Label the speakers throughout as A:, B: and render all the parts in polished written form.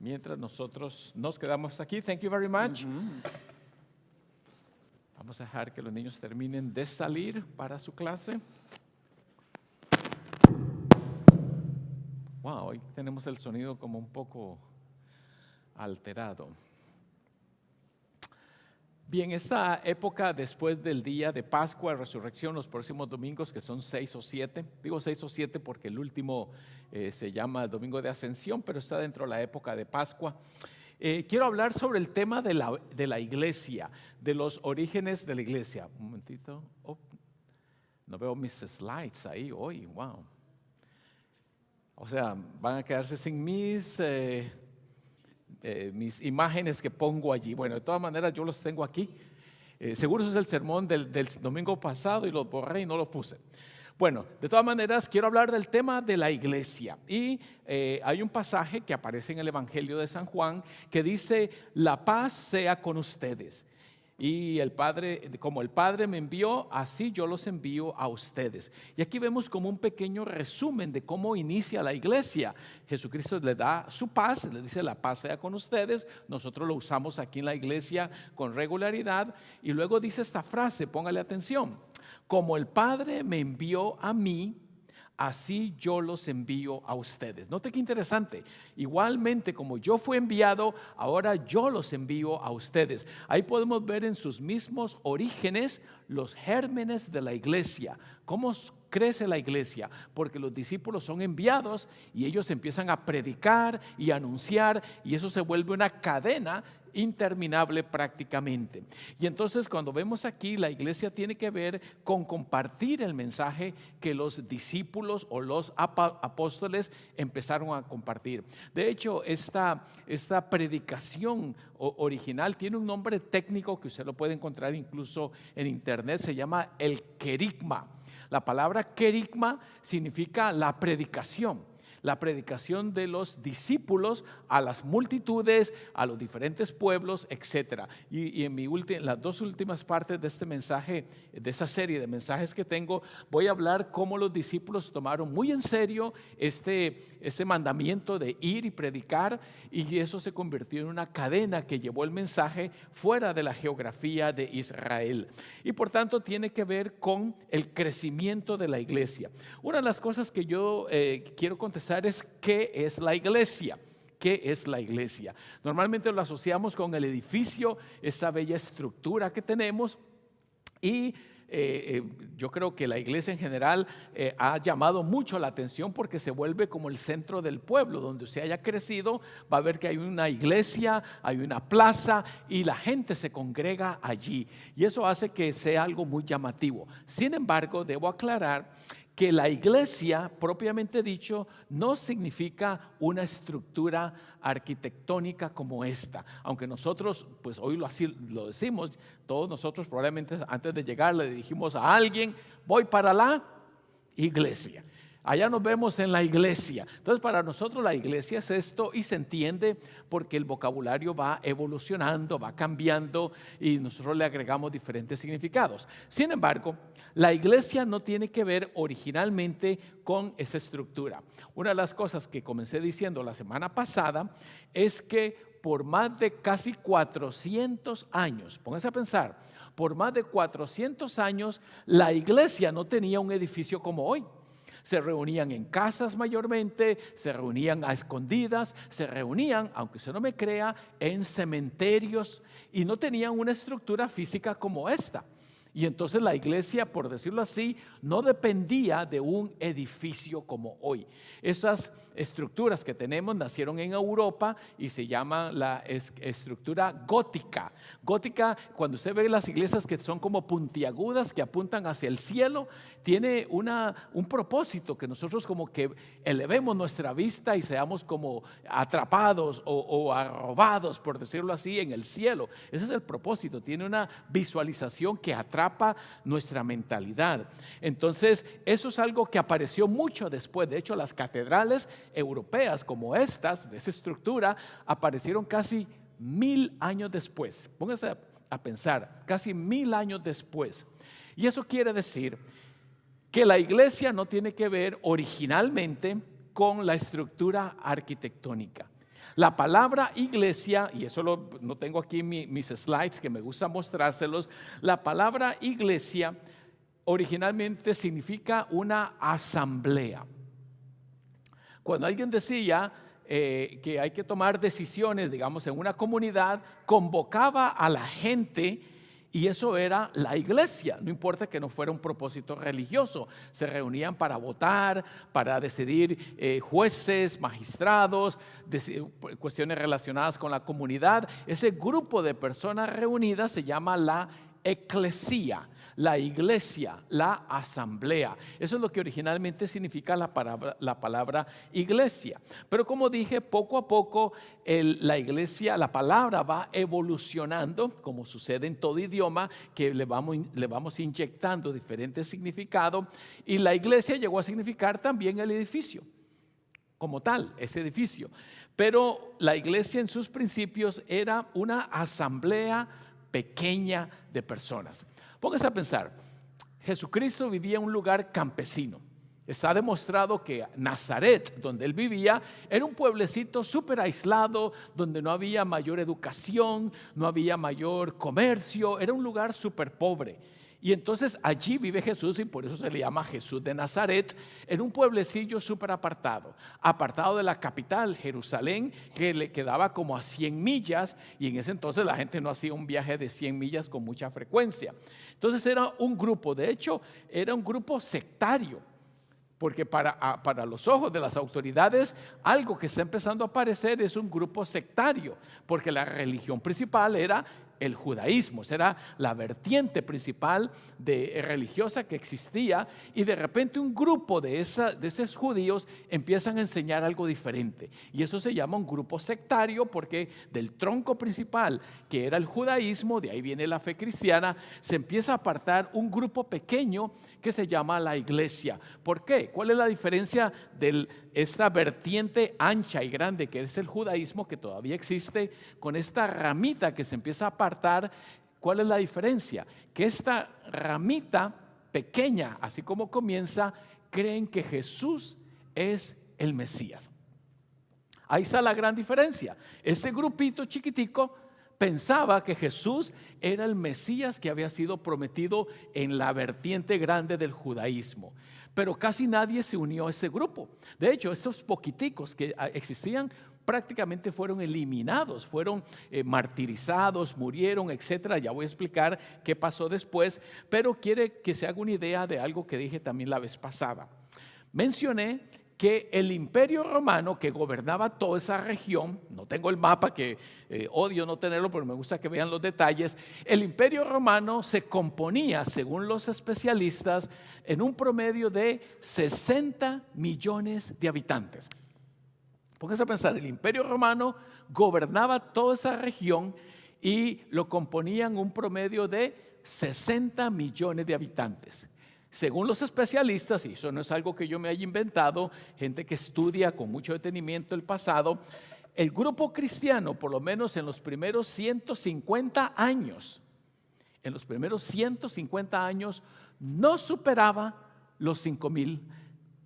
A: mientras nosotros nos quedamos aquí. Thank you very much. Vamos a dejar que los niños terminen de salir para su clase. Wow, hoy tenemos el sonido como un poco alterado. Bien, esta época después del día de Pascua, Resurrección, los próximos domingos, que son 6 o 7, digo 6 o 7 porque el último se llama el Domingo de Ascensión, pero está dentro de la época de Pascua. Quiero hablar sobre el tema de la iglesia, de los orígenes de la iglesia. Un momentito, no veo mis slides ahí hoy, wow. O sea, van a quedarse sin mis imágenes que pongo allí. Bueno, de todas maneras yo los tengo aquí. Seguro es el sermón del domingo pasado y los borré y no los puse. Bueno, de todas maneras quiero hablar del tema de la iglesia. Y hay un pasaje que aparece en el Evangelio de San Juan que dice: la paz sea con ustedes. Y el Padre, como el Padre me envió, así yo los envío a ustedes. Y aquí vemos como un pequeño resumen de cómo inicia la iglesia. Jesucristo le da su paz, le dice: la paz sea con ustedes. Nosotros lo usamos aquí en la iglesia con regularidad. Y luego dice esta frase, póngale atención: como el Padre me envió a mí, así yo los envío a ustedes. Note qué interesante. Igualmente como yo fui enviado, ahora yo los envío a ustedes. Ahí podemos ver en sus mismos orígenes los gérmenes de la iglesia. ¿Cómo crece la iglesia? Porque los discípulos son enviados y ellos empiezan a predicar y a anunciar, y eso se vuelve una cadena interminable prácticamente. Y entonces cuando vemos aquí, la iglesia tiene que ver con compartir el mensaje que los discípulos o los apóstoles empezaron a compartir. De hecho, esta predicación original tiene un nombre técnico que usted lo puede encontrar incluso en internet, se llama el querigma. La palabra querigma significa la predicación de los discípulos a las multitudes, a los diferentes pueblos, etc. Y en las dos últimas partes de este mensaje, de esa serie de mensajes que tengo, voy a hablar cómo los discípulos tomaron muy en serio este mandamiento de ir y predicar, y eso se convirtió en una cadena que llevó el mensaje fuera de la geografía de Israel. Y por tanto tiene que ver con el crecimiento de la iglesia. Una de las cosas que yo quiero contestar es: ¿qué es la iglesia? ¿Qué es la iglesia? Normalmente lo asociamos con el edificio, esa bella estructura que tenemos, y yo creo que la iglesia en general ha llamado mucho la atención porque se vuelve como el centro del pueblo. Donde usted haya crecido va a ver que hay una iglesia, hay una plaza y la gente se congrega allí, y eso hace que sea algo muy llamativo. Sin embargo, debo aclarar que la iglesia, propiamente dicho, no significa una estructura arquitectónica como esta. Aunque nosotros, pues hoy así lo decimos, todos nosotros probablemente antes de llegar le dijimos a alguien: voy para la iglesia. Allá nos vemos en la iglesia. Entonces, para nosotros la iglesia es esto, y se entiende porque el vocabulario va evolucionando, va cambiando, y nosotros le agregamos diferentes significados. Sin embargo, la iglesia no tiene que ver originalmente con esa estructura. Una de las cosas que comencé diciendo la semana pasada es que por más de casi 400 años, póngase a pensar, por más de 400 años la iglesia no tenía un edificio como hoy. Se reunían en casas mayormente, se reunían a escondidas, se reunían, aunque usted no me crea, en cementerios, y no tenían una estructura física como esta. Y entonces la iglesia, por decirlo así, no dependía de un edificio como hoy. Esas estructuras que tenemos nacieron en Europa y se llama la estructura gótica. Gótica, cuando usted ve las iglesias que son como puntiagudas, que apuntan hacia el cielo, tiene un propósito, que nosotros como que elevemos nuestra vista y seamos como atrapados o arrobados, por decirlo así, en el cielo. Ese es el propósito, tiene una visualización que atrapa nuestra mentalidad. Entonces, eso es algo que apareció mucho después. De hecho, las catedrales europeas como estas, de esa estructura, aparecieron casi 1000 años después. Pónganse a pensar, casi 1000 años después. Y eso quiere decir que la iglesia no tiene que ver originalmente con la estructura arquitectónica. La palabra iglesia, y eso no tengo aquí mis slides que me gusta mostrárselos, la palabra iglesia originalmente significa una asamblea. Cuando alguien decía que hay que tomar decisiones, digamos, en una comunidad, convocaba a la gente y eso era la iglesia. No importa que no fuera un propósito religioso, se reunían para votar, para decidir jueces, magistrados, cuestiones relacionadas con la comunidad. Ese grupo de personas reunidas se llama la eclesía, la iglesia, la asamblea. Eso es lo que originalmente significa la palabra iglesia. Pero como dije, poco a poco la iglesia, la palabra va evolucionando, como sucede en todo idioma, que le vamos inyectando diferentes significados, y la iglesia llegó a significar también el edificio, como tal, ese edificio. Pero la iglesia en sus principios era una asamblea pequeña de personas. Póngase a pensar, Jesucristo vivía en un lugar campesino. Está demostrado que Nazaret, donde él vivía, era un pueblecito súper aislado, donde no había mayor educación, no había mayor comercio, era un lugar súper pobre. Y entonces allí vive Jesús, y por eso se le llama Jesús de Nazaret, en un pueblecillo súper apartado de la capital, Jerusalén, que le quedaba como a 100 millas, y en ese entonces la gente no hacía un viaje de 100 millas con mucha frecuencia. Entonces era un grupo, de hecho, era un grupo sectario, porque para los ojos de las autoridades, algo que está empezando a aparecer es un grupo sectario, porque la religión principal era el judaísmo, era la vertiente principal religiosa que existía, y de repente un grupo de esos judíos empiezan a enseñar algo diferente, y eso se llama un grupo sectario, porque del tronco principal que era el judaísmo, de ahí viene la fe cristiana, se empieza a apartar un grupo pequeño que se llama la iglesia. ¿Por qué? ¿Cuál es la diferencia de esta vertiente ancha y grande que es el judaísmo, que todavía existe, con esta ramita que se empieza a apartar? ¿Cuál es la diferencia? Que esta ramita pequeña, así como comienza, creen que Jesús es el Mesías. Ahí está la gran diferencia. Ese grupito chiquitico pensaba que Jesús era el Mesías que había sido prometido en la vertiente grande del judaísmo. Pero casi nadie se unió a ese grupo. De hecho, esos poquiticos que existían prácticamente fueron eliminados, fueron martirizados, murieron, etcétera. Ya voy a explicar qué pasó después, pero quiere que se haga una idea de algo que dije también la vez pasada. Mencioné que el Imperio Romano, que gobernaba toda esa región, no tengo el mapa, que odio no tenerlo, pero me gusta que vean los detalles. El Imperio Romano se componía, según los especialistas, en un promedio de 60 millones de habitantes. Pónganse a pensar, el Imperio Romano gobernaba toda esa región y lo componían un promedio de 60 millones de habitantes. Según los especialistas, y eso no es algo que yo me haya inventado, gente que estudia con mucho detenimiento el pasado, el grupo cristiano, por lo menos en los primeros 150 años, no superaba los 5,000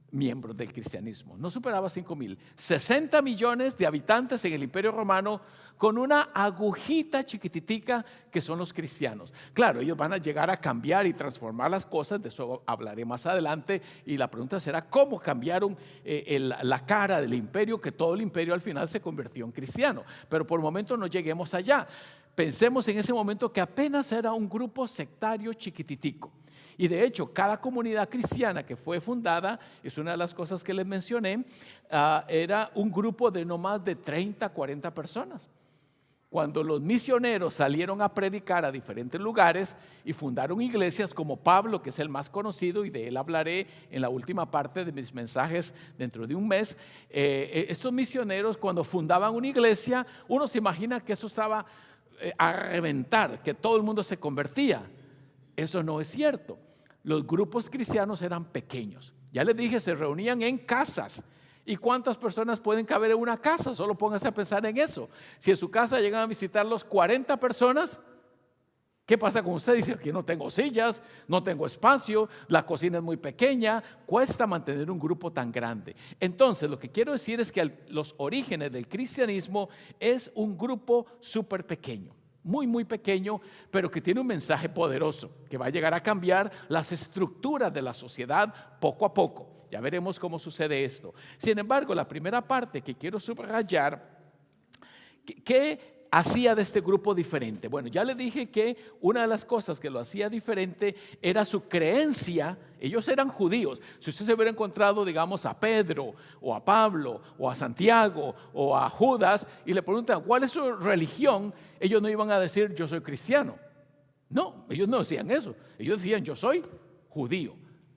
A: miembros del cristianismo, no superaba 5,000. 60 millones de habitantes en el Imperio Romano, con una agujita chiquititica que son los cristianos. Claro, ellos van a llegar a cambiar y transformar las cosas, de eso hablaré más adelante, y la pregunta será cómo cambiaron la cara del imperio, que todo el imperio al final se convirtió en cristiano. Pero por el momento no lleguemos allá. Pensemos en ese momento que apenas era un grupo sectario chiquititico. Y de hecho, cada comunidad cristiana que fue fundada, es una de las cosas que les mencioné, era un grupo de no más de 30, 40 personas. Cuando los misioneros salieron a predicar a diferentes lugares y fundaron iglesias como Pablo, que es el más conocido, y de él hablaré en la última parte de mis mensajes dentro de un mes, estos misioneros, cuando fundaban una iglesia, uno se imagina que eso estaba a reventar, que todo el mundo se convertía. Eso no es cierto. Los grupos cristianos eran pequeños. Ya les dije, se reunían en casas. ¿Y cuántas personas pueden caber en una casa? Solo pónganse a pensar en eso. Si en su casa llegan a visitar los 40 personas, ¿Qué pasa con usted? Dice, aquí no tengo sillas, no tengo espacio, la cocina es muy pequeña, cuesta mantener un grupo tan grande. Entonces, lo que quiero decir es que los orígenes del cristianismo es un grupo súper pequeño, muy pequeño, pero que tiene un mensaje poderoso, que va a llegar a cambiar las estructuras de la sociedad poco a poco. Ya veremos cómo sucede esto. Sin embargo, la primera parte que quiero subrayar, ¿qué hacía de este grupo diferente? Bueno, ya le dije que una de las cosas que lo hacía diferente era su creencia. Ellos eran judíos. Si usted se hubiera encontrado, digamos, a Pedro o a Pablo o a Santiago o a Judas y le preguntan cuál es su religión, ellos no iban a decir yo soy cristiano. No, ellos no decían eso. Ellos decían yo soy judío.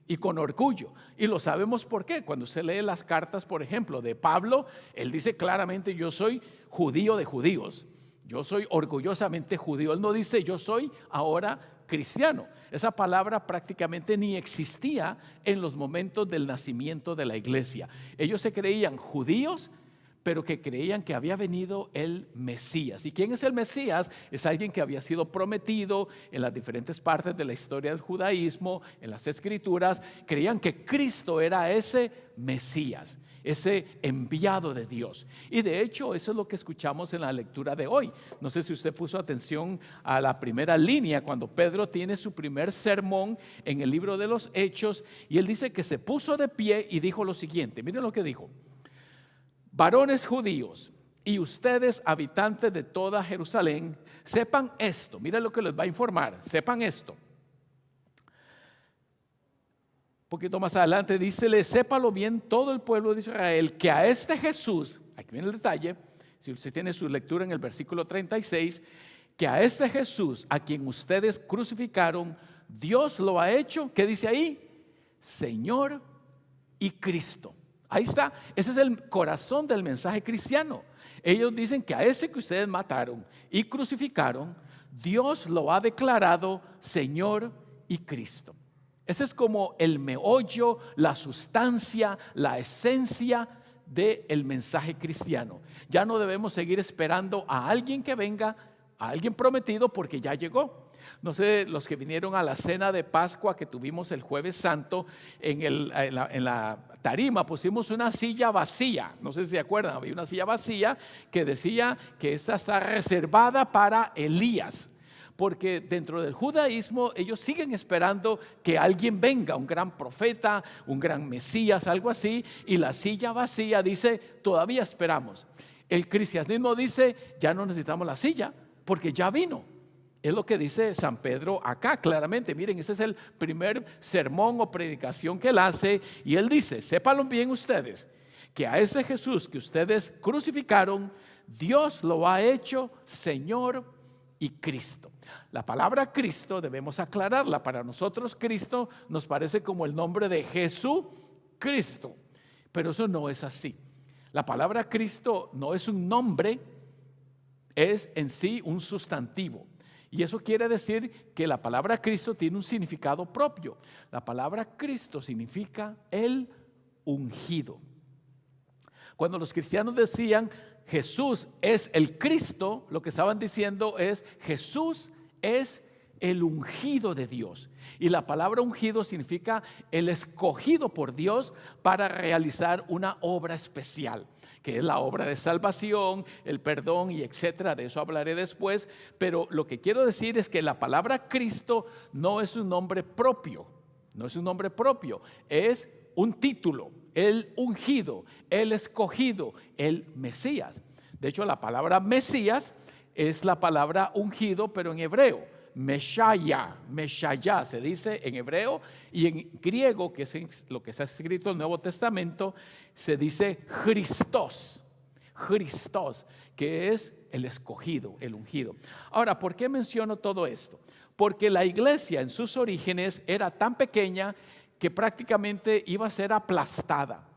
A: Y con orgullo. Y lo sabemos por qué. Cuando usted lee las cartas, por ejemplo, de Pablo, él dice claramente yo soy judío de judíos. Yo soy orgullosamente judío. Él no dice yo soy ahora cristiano. Esa palabra prácticamente ni existía en los momentos del nacimiento de la iglesia. Ellos se creían judíos, pero que creían que había venido el Mesías. ¿Y quién es el Mesías? Es alguien que había sido prometido en las diferentes partes de la historia del judaísmo, en las escrituras. Creían que Cristo era ese Mesías, ese enviado de Dios. Y de hecho eso es lo que escuchamos en la lectura de hoy. No sé si usted puso atención a la primera línea cuando Pedro tiene su primer sermón en el libro de los Hechos, y él dice que se puso de pie y dijo lo siguiente. Miren lo que dijo: varones judíos y ustedes habitantes de toda Jerusalén, sepan esto. Miren lo que les va a informar, sepan esto. Un poquito más adelante dícele, sépalo bien todo el pueblo de Israel, que a este Jesús, aquí viene el detalle, si usted tiene su lectura en el versículo 36, que a este Jesús a quien ustedes crucificaron, Dios lo ha hecho, ¿qué dice ahí? Señor y Cristo. Ahí está, ese es el corazón del mensaje cristiano. Ellos dicen que a ese que ustedes mataron y crucificaron, Dios lo ha declarado Señor y Cristo. Ese es como el meollo, la sustancia, la esencia del mensaje cristiano. Ya no debemos seguir esperando a alguien que venga, a alguien prometido, porque ya llegó. No sé, los que vinieron a la cena de Pascua que tuvimos el Jueves Santo, en la tarima pusimos una silla vacía. No sé si se acuerdan, había una silla vacía que decía que esta está reservada para Elías. Porque dentro del judaísmo ellos siguen esperando que alguien venga, un gran profeta, un gran Mesías, algo así, y la silla vacía dice, todavía esperamos. El cristianismo dice, ya no necesitamos la silla, porque ya vino. Es lo que dice San Pedro acá claramente. Miren, ese es el primer sermón o predicación que él hace, y él dice, sépanlo bien ustedes, que a ese Jesús que ustedes crucificaron, Dios lo ha hecho Señor y Cristo. La palabra Cristo debemos aclararla. Para nosotros Cristo nos parece como el nombre de Jesucristo, pero eso no es así. La palabra Cristo no es un nombre, es en sí un sustantivo. Y eso quiere decir que la palabra Cristo tiene un significado propio. La palabra Cristo significa el ungido. Cuando los cristianos decían Jesús es el Cristo, lo que estaban diciendo es Jesús es el ungido de Dios. Y la palabra ungido significa el escogido por Dios para realizar una obra especial, que es la obra de salvación, el perdón y etcétera. De eso hablaré después. Pero lo que quiero decir es que la palabra Cristo no es un nombre propio, no es un nombre propio, es un título. El ungido, el escogido, el Mesías. De hecho, la palabra Mesías es la palabra ungido, pero en hebreo. Meshaya se dice en hebreo, y en griego, que es lo que se ha escrito en el Nuevo Testamento, se dice Christos, que es el escogido, el ungido. Ahora, ¿por qué menciono todo esto? Porque la iglesia en sus orígenes era tan pequeña que prácticamente iba a ser aplastada,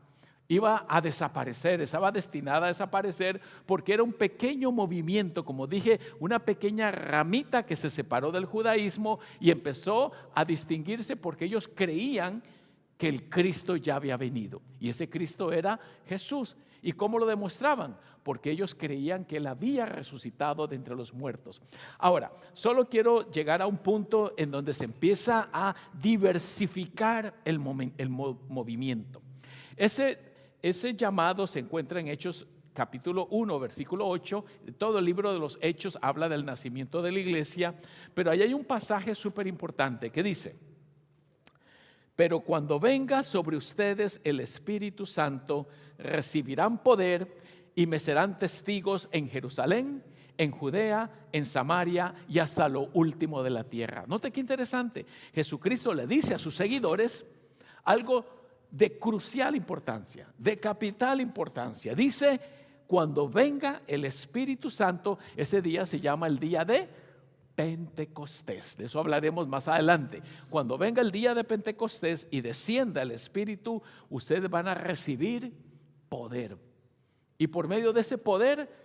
A: iba a desaparecer, estaba destinada a desaparecer, porque era un pequeño movimiento, como dije, una pequeña ramita que se separó del judaísmo y empezó a distinguirse porque ellos creían que el Cristo ya había venido, y ese Cristo era Jesús. ¿Y cómo lo demostraban? Porque ellos creían que Él había resucitado de entre los muertos. Ahora, solo quiero llegar a un punto en donde se empieza a diversificar el movimiento. Ese llamado se encuentra en Hechos capítulo 1, versículo 8. Todo el libro de los Hechos habla del nacimiento de la iglesia, pero ahí hay un pasaje súper importante que dice: pero cuando venga sobre ustedes el Espíritu Santo, recibirán poder y me serán testigos en Jerusalén, en Judea, en Samaria y hasta lo último de la tierra. Note qué interesante. Jesucristo le dice a sus seguidores algo de crucial importancia, de capital importancia. Dice: cuando venga el Espíritu Santo, ese día se llama el día de Pentecostés. De eso hablaremos más adelante. Cuando venga el día de Pentecostés y descienda el Espíritu, ustedes van a recibir poder. Y por medio de ese poder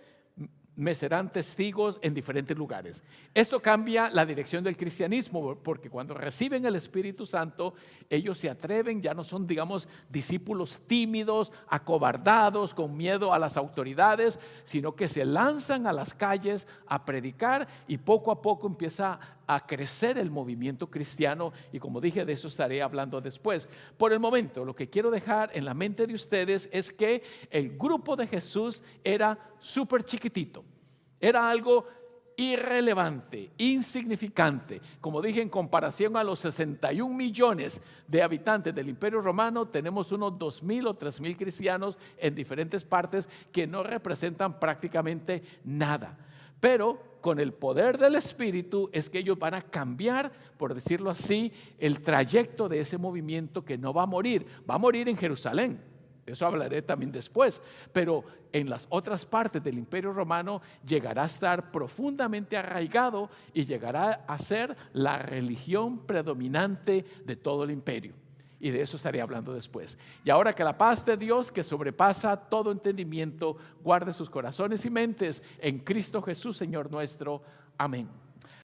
A: me serán testigos en diferentes lugares. Esto cambia la dirección del cristianismo, porque cuando reciben el Espíritu Santo, ellos se atreven, ya no son, digamos, discípulos tímidos, acobardados, con miedo a las autoridades, sino que se lanzan a las calles a predicar, y poco a poco empieza a crecer el movimiento cristiano, y como dije, de eso estaré hablando después. Por el momento, lo que quiero dejar en la mente de ustedes es que el grupo de Jesús era súper chiquitito, era algo irrelevante, insignificante. Como dije, en comparación a los 61 millones de habitantes del Imperio Romano, tenemos unos 2,000 o 3,000 cristianos en diferentes partes que no representan prácticamente nada. Pero con el poder del Espíritu es que ellos van a cambiar, por decirlo así, el trayecto de ese movimiento que no va a morir. Va a morir en Jerusalén, de eso hablaré también después, pero en las otras partes del Imperio Romano llegará a estar profundamente arraigado y llegará a ser la religión predominante de todo el imperio. Y de eso estaré hablando después. Y ahora que la paz de Dios, que sobrepasa todo entendimiento, guarde sus corazones y mentes en Cristo Jesús, Señor nuestro. Amén.